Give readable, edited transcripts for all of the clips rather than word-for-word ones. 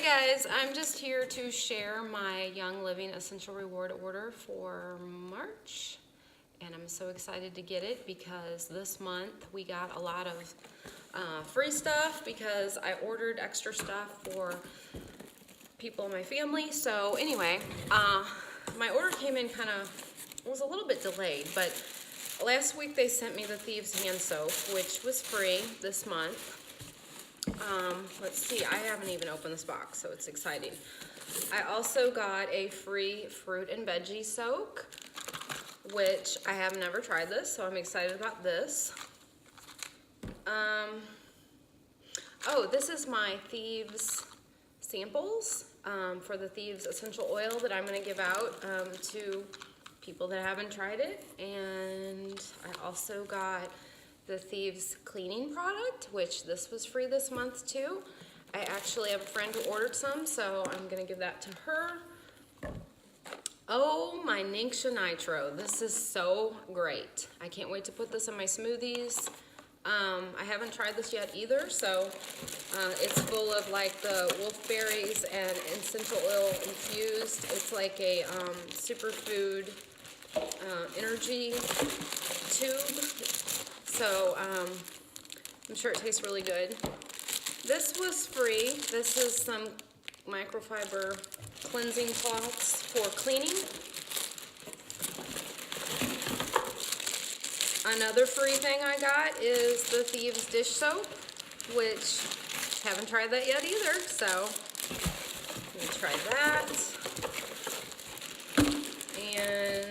guys, I'm just here to share my Young Living Essential Reward order for March, and I'm so excited to get it because this month we got a lot of free stuff because I ordered extra stuff for people in my family. So anyway, my order came in was a little bit delayed, but last week they sent me the Thieves hand soap, which was free this month. Let's see, I haven't even opened this box, so it's exciting. I also got a free fruit and veggie soak, which I have never tried this, so I'm excited about this. Oh, this is my Thieves samples for the Thieves essential oil that I'm going to give out to people that haven't tried it. And I also got the Thieves cleaning product, which this was free this month too. I actually have a friend who ordered some, so I'm gonna give that to her. Oh, my Ningxia Nitro. This is so great. I can't wait to put this in my smoothies. I haven't tried this yet either, so it's full of like the wolfberries and essential oil infused. It's like a superfood energy tube. So I'm sure it tastes really good. This was free. This is some microfiber cleansing cloths for cleaning. Another free thing I got is the Thieves dish soap, which haven't tried that yet either. So let me try that. And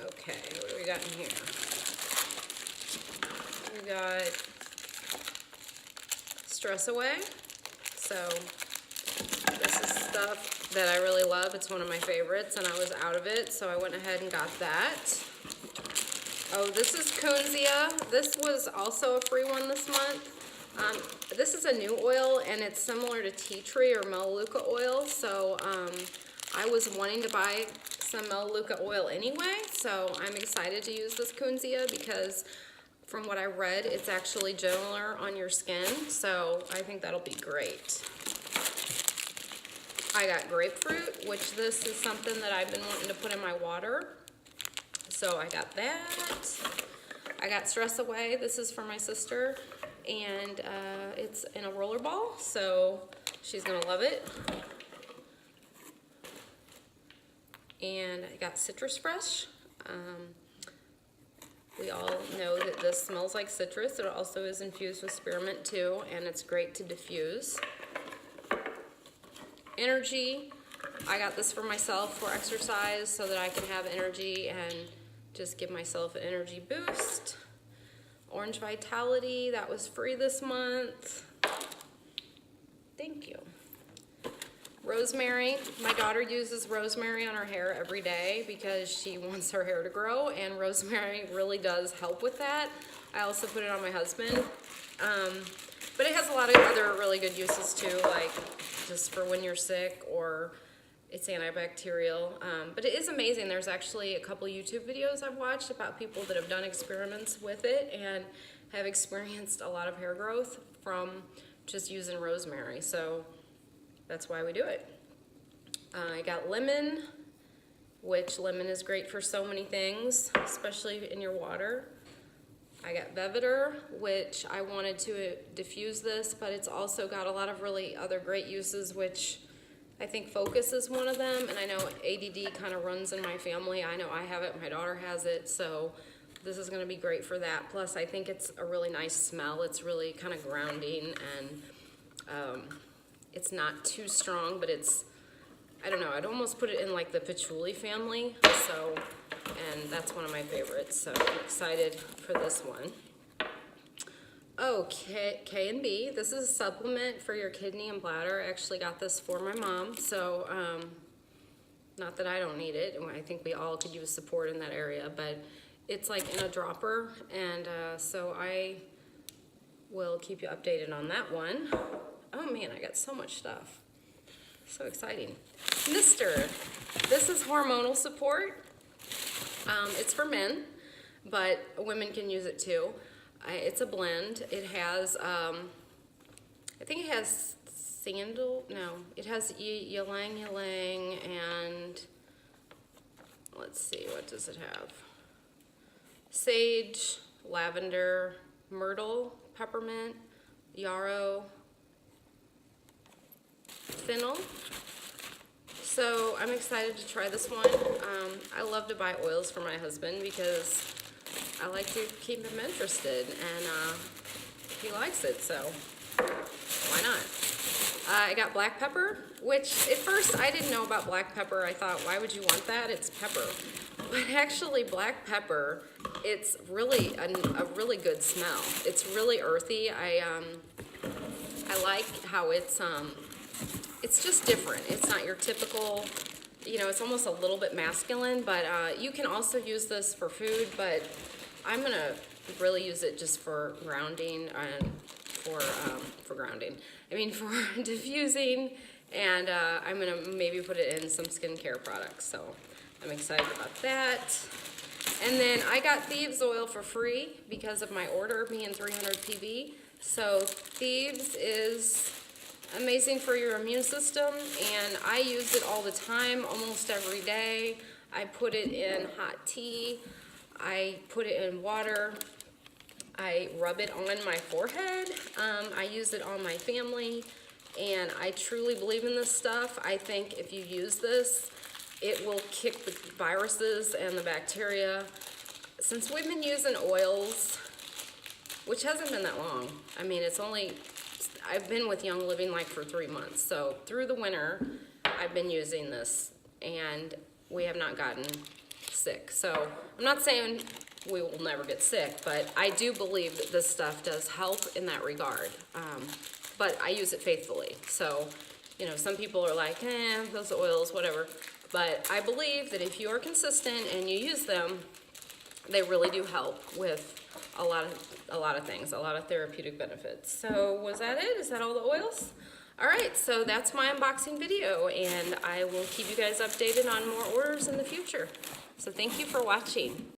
okay, what do we got in here? We got Stress Away. So this is stuff that I really love. It's one of my favorites, and I was out of it, so I went ahead and got that. Oh, this is Kunzia. This was also a free one this month. This is a new oil, and it's similar to tea tree or Melaleuca oil, so I was wanting to buy some Melaleuca oil anyway, so I'm excited to use this Kunzia because from what I read, it's actually gentler on your skin, so I think that'll be great. I got grapefruit, which this is something that I've been wanting to put in my water, so I got that. I got Stress Away. This is for my sister, and it's in a roller ball, so she's gonna love it. And I got Citrus Fresh. We all know that this smells like citrus. It also is infused with spearmint too, and it's great to diffuse. Energy. I got this for myself for exercise so that I can have energy and just give myself an energy boost. Orange Vitality, that was free this month. Thank you. Rosemary. My daughter uses rosemary on her hair every day because she wants her hair to grow, and rosemary really does help with that. I also put it on my husband. But it has a lot of other really good uses too, like just for when you're sick, or it's antibacterial. But it is amazing. There's actually a couple YouTube videos I've watched about people that have done experiments with it and have experienced a lot of hair growth from just using rosemary. So that's why we do it. I got lemon, which lemon is great for so many things, especially in your water. I got Veveter, which I wanted to diffuse this, but it's also got a lot of really other great uses, which I think Focus is one of them, and I know ADD kind of runs in my family. I know I have it, my daughter has it, so this is gonna be great for that. Plus, I think it's a really nice smell. It's really kind of grounding, and it's not too strong, but it's, I don't know, I'd almost put it in like the patchouli family, so, and that's one of my favorites, so I'm excited for this one. Oh, K&B, this is a supplement for your kidney and bladder. I actually got this for my mom, so, not that I don't need it, I think we all could use support in that area, but it's like in a dropper, and so I will keep you updated on that one. Oh man, I got so much stuff. So exciting. Mister, this is hormonal support. It's for men, but women can use it too. It's a blend. It has, I think it has sandal, no, it has ylang ylang and let's see, what does it have? Sage, lavender, myrtle, peppermint, yarrow, fennel. So I'm excited to try this one. I love to buy oils for my husband because I like to keep him interested, and he likes it, so why not? I got black pepper, which at first I didn't know about black pepper. I thought, why would you want that? It's pepper. But actually, black pepper, it's really a really good smell. It's really earthy. I like how it's just different. It's not your typical, you know, it's almost a little bit masculine, but you can also use this for food, but I'm gonna really use it just for grounding and for grounding. I mean, for diffusing, and I'm gonna maybe put it in some skincare products, so I'm excited about that. And then I got Thieves oil for free because of my order being 300 PV. So Thieves is amazing for your immune system, and I use it all the time, almost every day. I put it in hot tea, I put it in water, I rub it on my forehead, I use it on my family, and I truly believe in this stuff. I think if you use this, it will kick the viruses and the bacteria. Since we've been using oils, which hasn't been that long, I mean, I've been with Young Living like for 3 months, so through the winter, I've been using this, and we have not gotten sick. So I'm not saying we will never get sick, but I do believe that this stuff does help in that regard. But I use it faithfully. So, you know, some people are like, those oils, whatever. But I believe that if you are consistent and you use them, they really do help with a lot of things, a lot of therapeutic benefits. So was that it? Is that all the oils? All right, so that's my unboxing video, and I will keep you guys updated on more orders in the future. So thank you for watching.